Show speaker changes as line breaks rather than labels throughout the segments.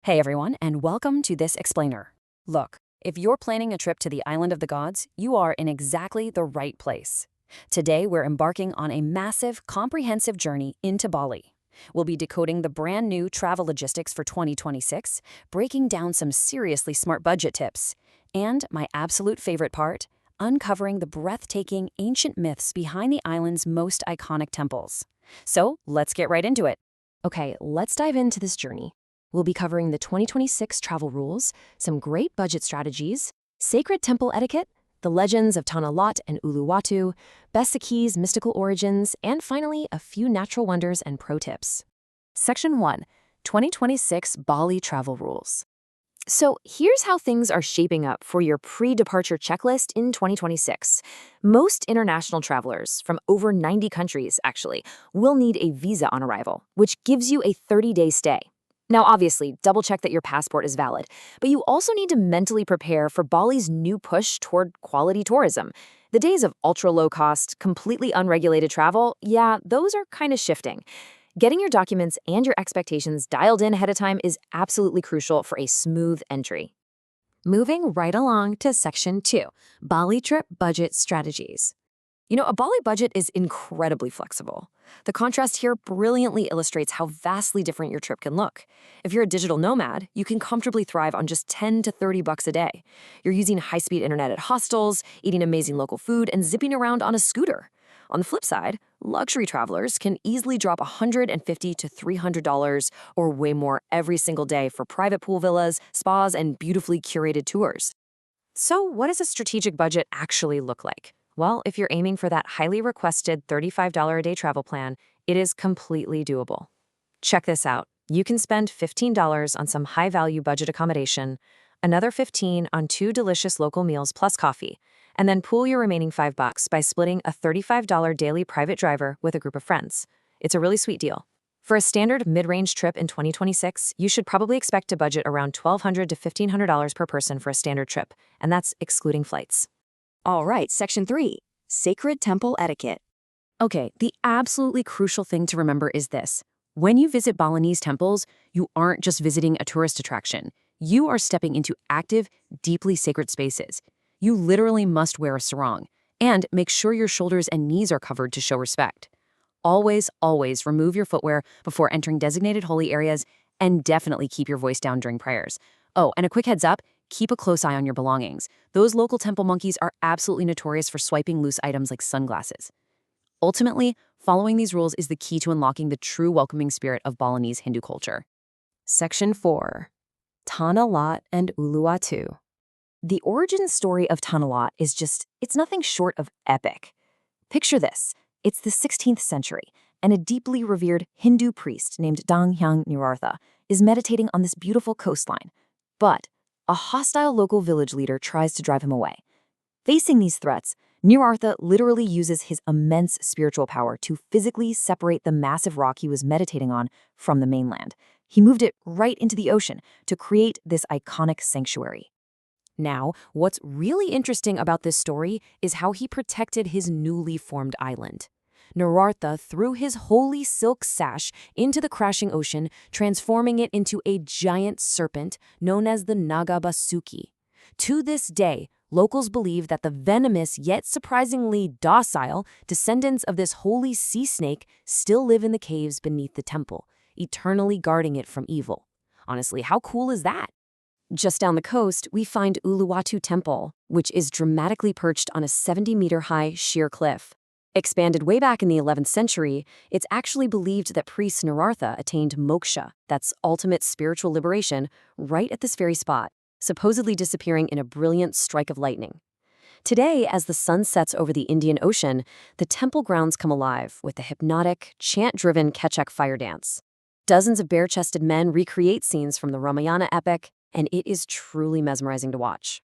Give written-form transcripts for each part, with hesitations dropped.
Hey everyone, and welcome to this explainer. Look, if you're planning a trip to the island of the gods, you are in exactly the right place. Today, we're embarking on a massive, comprehensive journey into Bali. We'll be decoding the brand new travel logistics for 2026, breaking down some seriously smart budget tips, and my absolute favorite part, uncovering the breathtaking ancient myths behind the island's most iconic temples. So, let's get right into it.
Okay, let's dive into this journey. We'll be covering the 2026 travel rules, some great budget strategies, sacred temple etiquette, the legends of Tanah Lot and Uluwatu, Besaki's mystical origins, and finally, a few natural wonders and pro tips.
Section 1, 2026 Bali Travel Rules.
So here's how things are shaping up for your pre-departure checklist in 2026. Most international travelers, from over 90 countries actually, will need a visa on arrival, which gives you a 30-day stay. Now, obviously, double-check that your passport is valid, but you also need to mentally prepare for Bali's new push toward quality tourism. The days of ultra-low-cost, completely unregulated travel, yeah, those are kind of shifting. Getting your documents and your expectations dialed in ahead of time is absolutely crucial for a smooth entry.
Moving right along to Section 2, Bali Trip Budget Strategies. A Bali budget is incredibly flexible. The contrast here brilliantly illustrates how vastly different your trip can look. If you're a digital nomad, you can comfortably thrive on just 10 to 30 bucks a day. You're using high-speed internet at hostels, eating amazing local food, and zipping around on a scooter. On the flip side, luxury travelers can easily drop $150 to $300 or way more every single day for private pool villas, spas, and beautifully curated tours. So, what does a strategic budget actually look like? Well, if you're aiming for that highly requested $35 a day travel plan, it is completely doable. Check this out. You can spend $15 on some high-value budget accommodation, another $15 on 2 delicious local meals plus coffee, and then pool your remaining $5 by splitting a $35 daily private driver with a group of friends. It's a really sweet deal. For a standard mid-range trip in 2026, you should probably expect to budget around $1,200 to $1,500 per person for a standard trip, and that's excluding flights.
All right, Section 3, Sacred Temple Etiquette.
Okay, the absolutely crucial thing to remember is this. When you visit Balinese temples, you aren't just visiting a tourist attraction. You are stepping into active, deeply sacred spaces. You literally must wear a sarong, and make sure your shoulders and knees are covered to show respect. Always, always remove your footwear before entering designated holy areas, and definitely keep your voice down during prayers. Oh, and a quick heads up, keep a close eye on your belongings. Those local temple monkeys are absolutely notorious for swiping loose items like sunglasses. Ultimately, following these rules is the key to unlocking the true welcoming spirit of Balinese Hindu culture.
Section 4, Tanah Lot and Uluwatu. The origin story of Tanah Lot is it's nothing short of epic. Picture this. It's the 16th century, and a deeply revered Hindu priest named Danghyang Nirartha is meditating on this beautiful coastline. But a hostile local village leader tries to drive him away. Facing these threats, Nirartha literally uses his immense spiritual power to physically separate the massive rock he was meditating on from the mainland. He moved it right into the ocean to create this iconic sanctuary.
Now, what's really interesting about this story is how he protected his newly formed island. Nirartha threw his holy silk sash into the crashing ocean, transforming it into a giant serpent known as the Nagabasuki. To this day, locals believe that the venomous yet surprisingly docile descendants of this holy sea snake still live in the caves beneath the temple, eternally guarding it from evil. Honestly, how cool is that? Just down the coast, we find Uluwatu Temple, which is dramatically perched on a 70-meter-high sheer cliff. Expanded way back in the 11th century, it's actually believed that priest Nirartha attained moksha, that's ultimate spiritual liberation, right at this very spot, supposedly disappearing in a brilliant strike of lightning. Today, as the sun sets over the Indian Ocean, the temple grounds come alive with the hypnotic, chant-driven Kechak fire dance. Dozens of bare-chested men recreate scenes from the Ramayana epic, and it is truly mesmerizing to watch.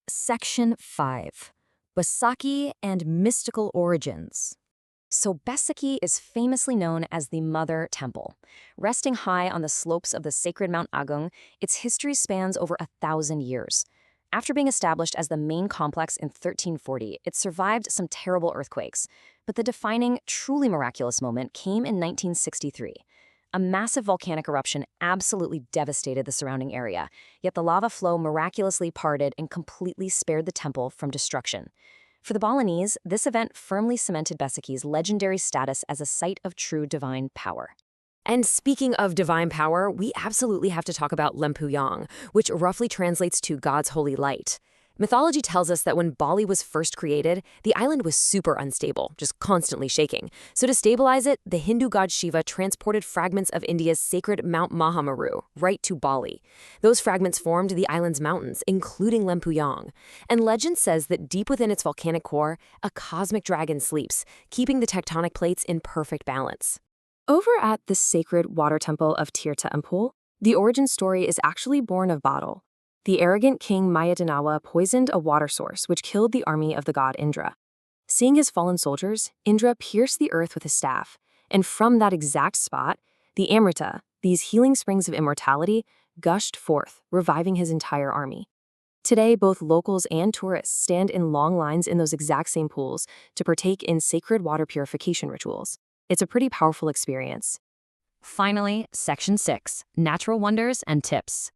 Section 5, Besaki and Mystical Origins. So Besaki is famously known as the Mother Temple. Resting high on the slopes of the sacred Mount Agung, its history spans over 1,000 years. After being established as the main complex in 1340, it survived some terrible earthquakes. But the defining, truly miraculous moment came in 1963. A massive volcanic eruption absolutely devastated the surrounding area, yet the lava flow miraculously parted and completely spared the temple from destruction. For the Balinese, this event firmly cemented Besaki's legendary status as a site of true divine power.
And speaking of divine power, we absolutely have to talk about Lempuyong, which roughly translates to God's holy light. Mythology tells us that when Bali was first created, the island was super unstable, just constantly shaking. So to stabilize it, the Hindu god Shiva transported fragments of India's sacred Mount Mahameru right to Bali. Those fragments formed the island's mountains, including Lempuyong. And legend says that deep within its volcanic core, a cosmic dragon sleeps, keeping the tectonic plates in perfect balance.
Over at the sacred water temple of Tirta Empul, the origin story is actually born of Badal. The arrogant king Mayadanawa poisoned a water source which killed the army of the god Indra. Seeing his fallen soldiers, Indra pierced the earth with his staff, and from that exact spot, the Amrita, these healing springs of immortality, gushed forth, reviving his entire army. Today, both locals and tourists stand in long lines in those exact same pools to partake in sacred water purification rituals. It's a pretty powerful experience.
Finally, Section 6, Natural Wonders and Tips.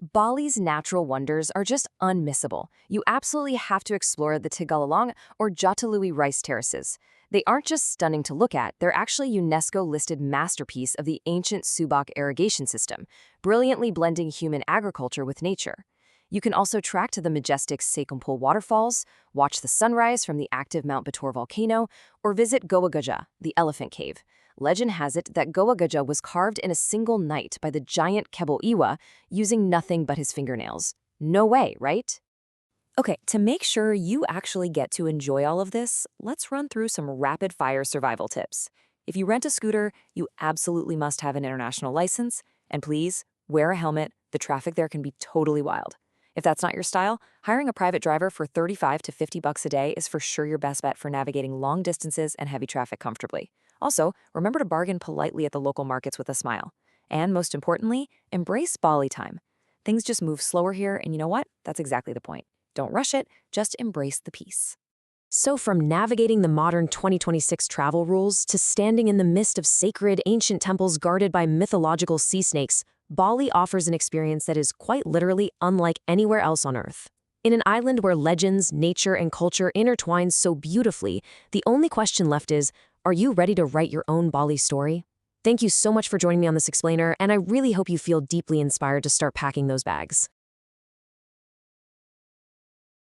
Bali's natural wonders are just unmissable. You absolutely have to explore the Tigalalong or Jatilui rice terraces. They aren't just stunning to look at, they're actually UNESCO-listed masterpiece of the ancient Subak irrigation system, brilliantly blending human agriculture with nature. You can also track to the majestic Sekumpul waterfalls, watch the sunrise from the active Mount Batur volcano, or visit Goa Gajah, the elephant cave. Legend has it that Goa Gajah was carved in a single night by the giant Kebo Iwa using nothing but his fingernails. No way, right?
Okay, to make sure you actually get to enjoy all of this, let's run through some rapid-fire survival tips. If you rent a scooter, you absolutely must have an international license, and please, wear a helmet. The traffic there can be totally wild. If that's not your style, hiring a private driver for $35 to $50 a day is for sure your best bet for navigating long distances and heavy traffic comfortably. Also, remember to bargain politely at the local markets with a smile. And most importantly, embrace Bali time. Things just move slower here, and you know what? That's exactly the point. Don't rush it, just embrace the peace. So from navigating the modern 2026 travel rules to standing in the midst of sacred ancient temples guarded by mythological sea snakes, Bali offers an experience that is quite literally unlike anywhere else on Earth. In an island where legends, nature, and culture intertwine so beautifully, the only question left is, are you ready to write your own Bali story? Thank you so much for joining me on this explainer, and I really hope you feel deeply inspired to start packing those bags.